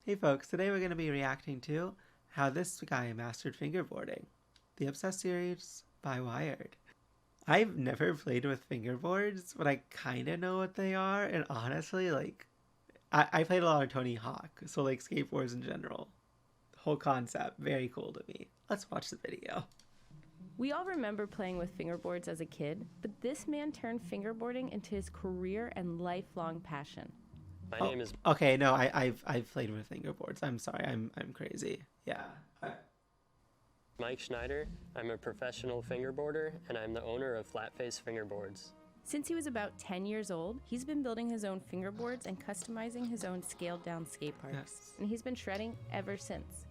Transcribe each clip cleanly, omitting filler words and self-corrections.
Hey folks, today we're going to be reacting to how this guy mastered fingerboarding, the Obsessed series by Wired. I've never played with fingerboards, but I kind of know what they are, and honestly, I played a lot of Tony Hawk, so skateboards in general. The whole concept, very cool to me. Let's watch the video. We all remember playing with fingerboards as a kid, but this man turned fingerboarding into his career and lifelong passion. My name is Okay, no, I've played with fingerboards. I'm sorry, I'm crazy. Yeah. Mike Schneider. I'm a professional fingerboarder, and I'm the owner of Flatface Fingerboards. Since he was about 10 years old, he's been building his own fingerboards and customizing his own scaled-down skate parks. Yes. And he's been shredding ever since.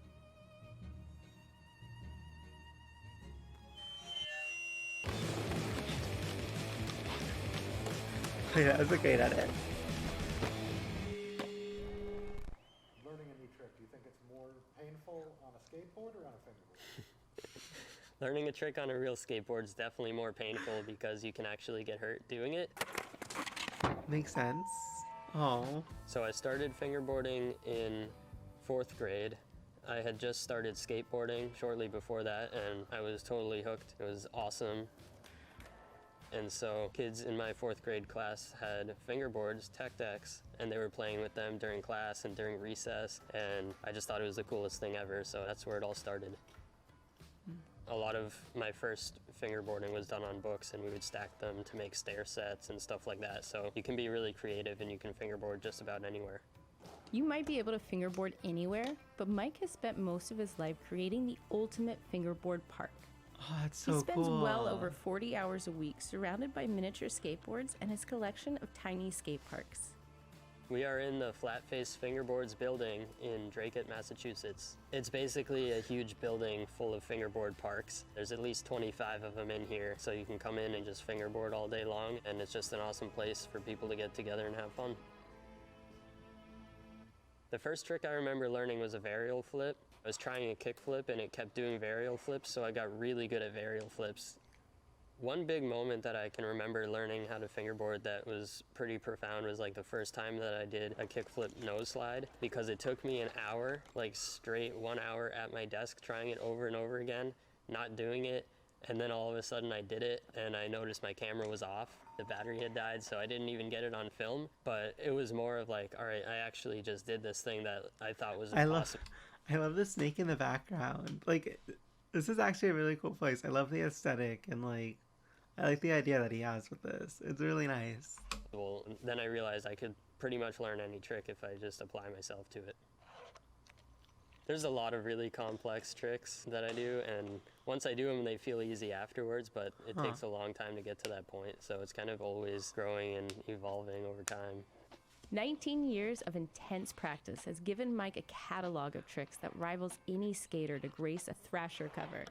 Yeah, that's a great edit. Learning a new trick, do you think it's more painful on a skateboard or on a fingerboard? Learning a trick on a real skateboard is definitely more painful because you can actually get hurt doing it. Makes sense. Oh. So I started fingerboarding in 4th grade. I had just started skateboarding shortly before that, and I was totally hooked. It was awesome. And so kids in my 4th grade class had fingerboards, tech decks, and they were playing with them during class and during recess, and I just thought it was the coolest thing ever, so that's where it all started. A lot of my first fingerboarding was done on books, and we would stack them to make stair sets and stuff like that, so you can be really creative and you can fingerboard just about anywhere. You might be able to fingerboard anywhere, but Mike has spent most of his life creating the ultimate fingerboard park. Oh, that's so He spends cool. well over 40 hours a week surrounded by miniature skateboards and his collection of tiny skate parks. We are in the Flatface Fingerboards building in Draycote, Massachusetts. It's basically a huge building full of fingerboard parks. There's at least 25 of them in here, so you can come in and just fingerboard all day long, and it's just an awesome place for people to get together and have fun. The first trick I remember learning was a varial flip. I was trying a kick flip and it kept doing varial flips, so I got really good at varial flips. One big moment that I can remember learning how to fingerboard that was pretty profound was the first time that I did a kickflip nose slide, because it took me an hour, straight 1 hour at my desk trying it over and over again, not doing it, and then all of a sudden I did it and I noticed my camera was off. The battery had died, so I didn't even get it on film, but it was more of all right, I actually just did this thing that I thought was impossible. I love the snake in the background. This is actually a really cool place. I love the aesthetic and I like the idea that he has with this. It's really nice. Well, then I realized I could pretty much learn any trick if I just apply myself to it. There's a lot of really complex tricks that I do, and once I do them, they feel easy afterwards, but it takes a long time to get to that point, so it's kind of always growing and evolving over time. 19 years of intense practice has given Mike a catalog of tricks that rivals any skater to grace a Thrasher cover.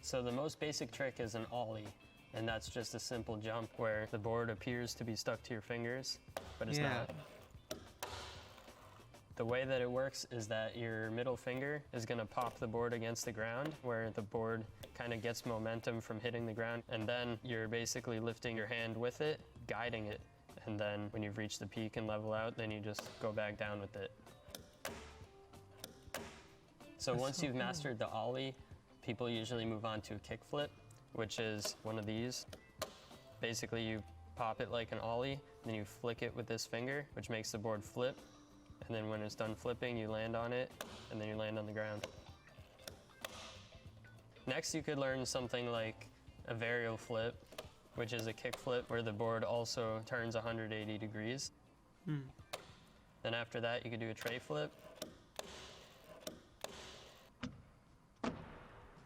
So the most basic trick is an ollie, and that's just a simple jump where the board appears to be stuck to your fingers, but it's not. The way that it works is that your middle finger is going to pop the board against the ground, where the board kind of gets momentum from hitting the ground, and then you're basically lifting your hand with it, guiding it, and then when you've reached the peak and level out, then you just go back down with it. So once you've mastered the ollie, people usually move on to a kickflip, which is one of these. Basically, you pop it like an ollie, then you flick it with this finger, which makes the board flip. And then when it's done flipping, you land on it, and then you land on the ground. Next, you could learn something like a varial flip, which is a kick flip where the board also turns 180 degrees. Then after that, you could do a tray flip,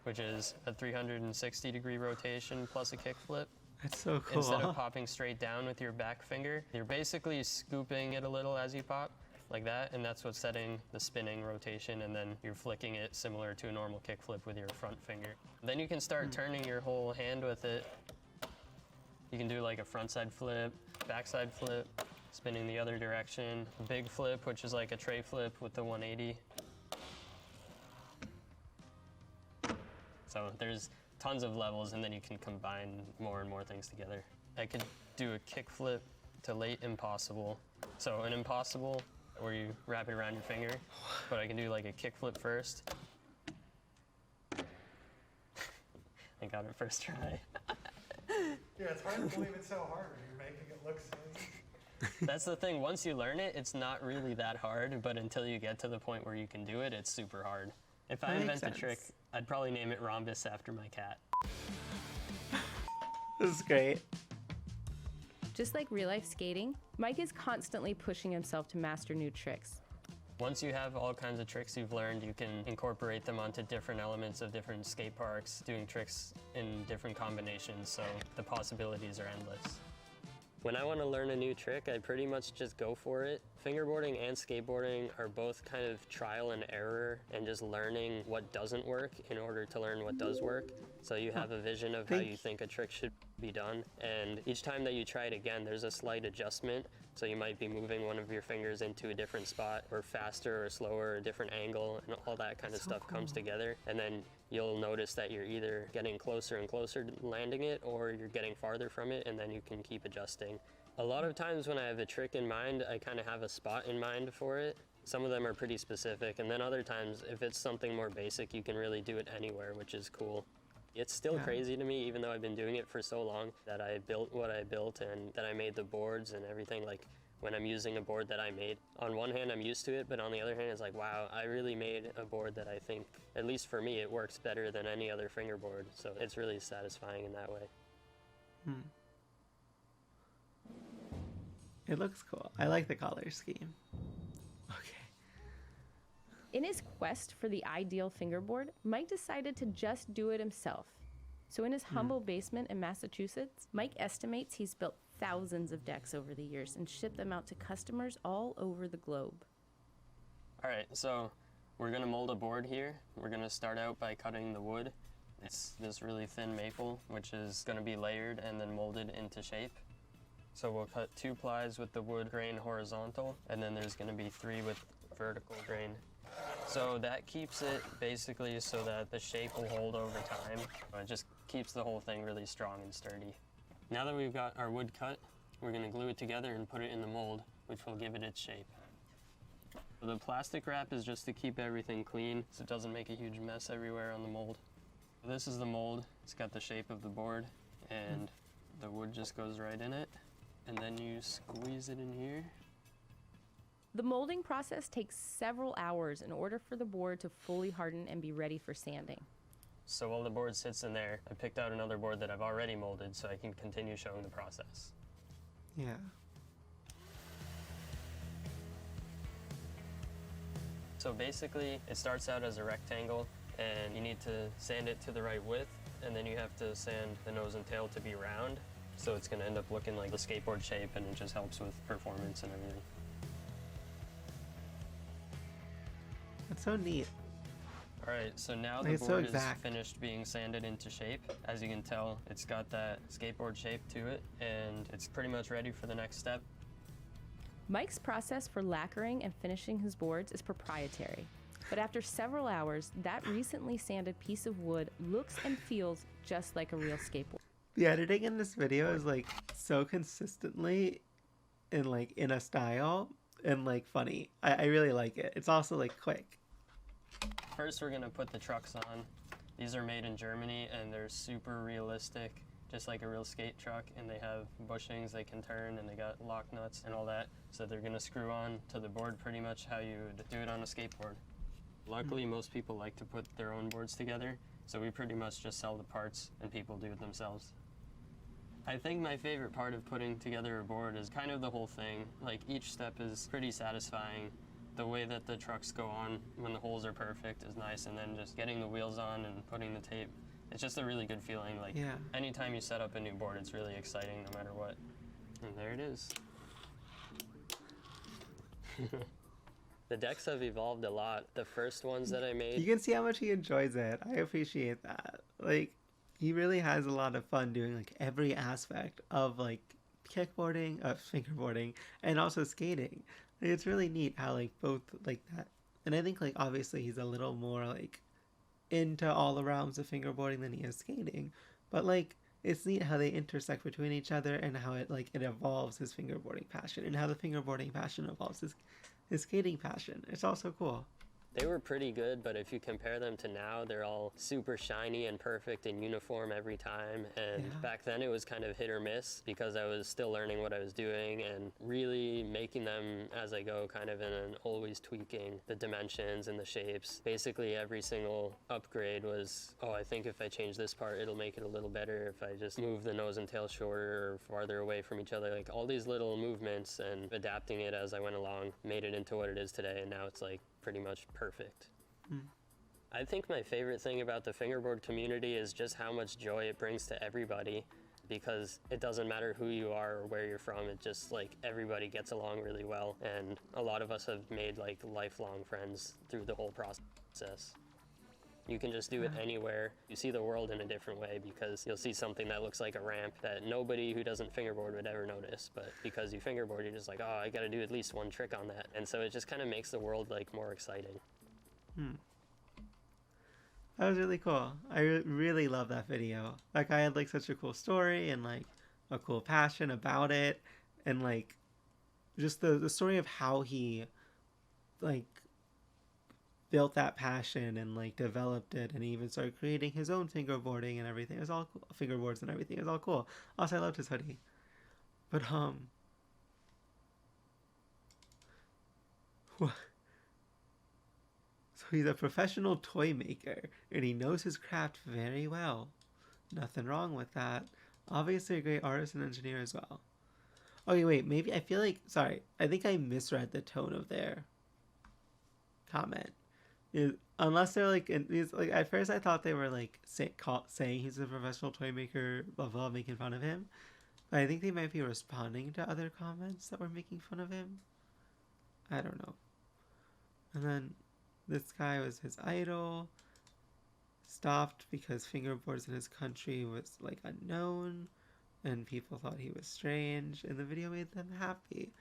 which is a 360-degree rotation plus a kick flip. That's so cool. Instead of popping straight down with your back finger, you're basically scooping it a little as you pop, like that, and that's what's setting the spinning rotation, and then you're flicking it similar to a normal kickflip with your front finger. Then you can start turning your whole hand with it. You can do a frontside flip, backside flip, spinning the other direction, big flip, which is like a tray flip with the 180. So there's tons of levels, and then you can combine more and more things together. I could do a kick flip to late impossible. So an impossible where you wrap it around your finger, but I can do like a kickflip first. I got it first try. Yeah, it's hard to believe it's so hard when you're making it look so easy. That's the thing, once you learn it, it's not really that hard, but until you get to the point where you can do it, it's super hard. If I That invent makes a trick, sense. I'd probably name it Rhombus after my cat. This is great. Just like real-life skating, Mike is constantly pushing himself to master new tricks. Once you have all kinds of tricks you've learned, you can incorporate them onto different elements of different skate parks, doing tricks in different combinations, so the possibilities are endless. When I want to learn a new trick, I pretty much just go for it. Fingerboarding and skateboarding are both kind of trial and error and just learning what doesn't work in order to learn what does work. So you have a vision of how you think a trick should be done, and each time that you try it again, there's a slight adjustment. So you might be moving one of your fingers into a different spot, or faster or slower, a different angle, and all that kind of stuff comes together. And then you'll notice that you're either getting closer and closer to landing it, or you're getting farther from it, and then you can keep adjusting. A lot of times when I have a trick in mind, I kind of have a spot in mind for it. Some of them are pretty specific, and then other times, if it's something more basic, you can really do it anywhere, which is cool. It's still crazy to me, even though I've been doing it for so long, that I built what I built and that I made the boards and everything. Like when I'm using a board that I made, on one hand I'm used to it, but on the other hand it's like, wow, I really made a board that I think, at least for me, it works better than any other fingerboard. So it's really satisfying in that way. It looks cool. I like the color scheme. Okay. In his quest for the ideal fingerboard, Mike decided to just do it himself. So in his humble basement in Massachusetts, Mike estimates he's built thousands of decks over the years and shipped them out to customers all over the globe. All right, so we're gonna mold a board here. We're gonna start out by cutting the wood. It's this really thin maple, which is gonna be layered and then molded into shape. So we'll cut 2 plies with the wood grain horizontal, and then there's gonna be 3 with vertical grain. So that keeps it basically so that the shape will hold over time. It just keeps the whole thing really strong and sturdy. Now that we've got our wood cut, we're gonna glue it together and put it in the mold, which will give it its shape. So the plastic wrap is just to keep everything clean so it doesn't make a huge mess everywhere on the mold. This is the mold. It's got the shape of the board, and the wood just goes right in it. And then you squeeze it in here. The molding process takes several hours in order for the board to fully harden and be ready for sanding. So while the board sits in there, I picked out another board that I've already molded so I can continue showing the process. Yeah. So basically, it starts out as a rectangle, and you need to sand it to the right width, and then you have to sand the nose and tail to be round. So it's gonna end up looking like the skateboard shape, and it just helps with performance and everything. That's so neat. All right, so now Like, the it's so board is exact. finished being sanded into shape. As you can tell, it's got that skateboard shape to it, and it's pretty much ready for the next step. Mike's process for lacquering and finishing his boards is proprietary. But after several hours, that recently sanded piece of wood looks and feels just like a real skateboard. The editing in this video is like so consistently in a style and like funny. I really like it. It's also like quick. First, we're gonna put the trucks on. These are made in Germany, and they're super realistic, just like a real skate truck, and they have bushings they can turn, and they got lock nuts and all that. So they're gonna screw on to the board pretty much how you would do it on a skateboard. Luckily, most people like to put their own boards together, so we pretty much just sell the parts and people do it themselves. I think my favorite part of putting together a board is kind of the whole thing. Like, each step is pretty satisfying. The way that the trucks go on when the holes are perfect is nice, and then just getting the wheels on and putting the tape, it's just a really good feeling. Like, Yeah. anytime you set up a new board, it's really exciting no matter what. And there it is. The decks have evolved a lot. The first ones that I made, You can see how much he enjoys it. I appreciate that. Like, he really has a lot of fun doing like every aspect of like kickboarding, of fingerboarding, and also skating. Like, it's really neat how like both like that. And I think like obviously he's a little more like into all the realms of fingerboarding than he is skating. But like it's neat how they intersect between each other and how it evolves his fingerboarding passion and how the fingerboarding passion evolves his skating passion. It's also cool. They were pretty good, but if you compare them to now, they're all super shiny and perfect and uniform every time. And Yeah. back then it was kind of hit or miss because I was still learning what I was doing and really making them as I go, kind of, and always tweaking the dimensions and the shapes. Basically every single upgrade was, oh, I think if I change this part, it'll make it a little better. If I just move the nose and tail shorter or farther away from each other, like all these little movements and adapting it as I went along made it into what it is today. And now it's like pretty much perfect. I think my favorite thing about the fingerboard community is just how much joy it brings to everybody, because it doesn't matter who you are or where you're from. It just like everybody gets along really well, and a lot of us have made like lifelong friends through the whole process. You can just do it anywhere. You see the world in a different way because you'll see something that looks like a ramp that nobody who doesn't fingerboard would ever notice. But because you fingerboard, you're just like, oh, I got to do at least one trick on that. And so it just kind of makes the world like more exciting. That was really cool. I really love that video. That guy had like such a cool story and like a cool passion about it, and like just the story of how he like built that passion and like developed it, and he even started creating his own fingerboarding and everything. It was all cool. Fingerboards and everything. It was all cool. Also, I loved his hoodie. But so he's a professional toy maker and he knows his craft very well. Nothing wrong with that. Obviously a great artist and engineer as well. Okay, wait, maybe I feel like, sorry, I think I misread the tone of their comment. Unless they're like, at first I thought they were like saying he's a professional toy maker, blah blah, making fun of him. But I think they might be responding to other comments that were making fun of him. I don't know. And then this guy was his idol. Stopped because fingerboards in his country was like unknown, and people thought he was strange, and the video made them happy,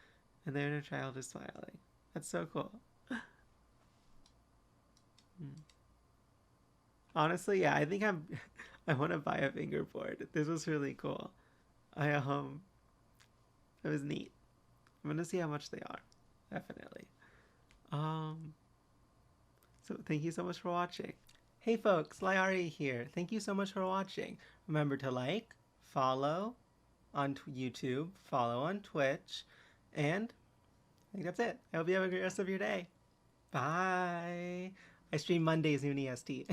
and their inner child is smiling. That's so cool. Honestly, yeah, I think I want to buy a fingerboard. This was really cool. It was neat. I'm gonna see how much they are. Definitely. So thank you so much for watching. Hey folks, Lyarri here. Thank you so much for watching. Remember to like, follow on YouTube, follow on Twitch, and I think that's it. I hope you have a great rest of your day. Bye. I stream Mondays noon EST.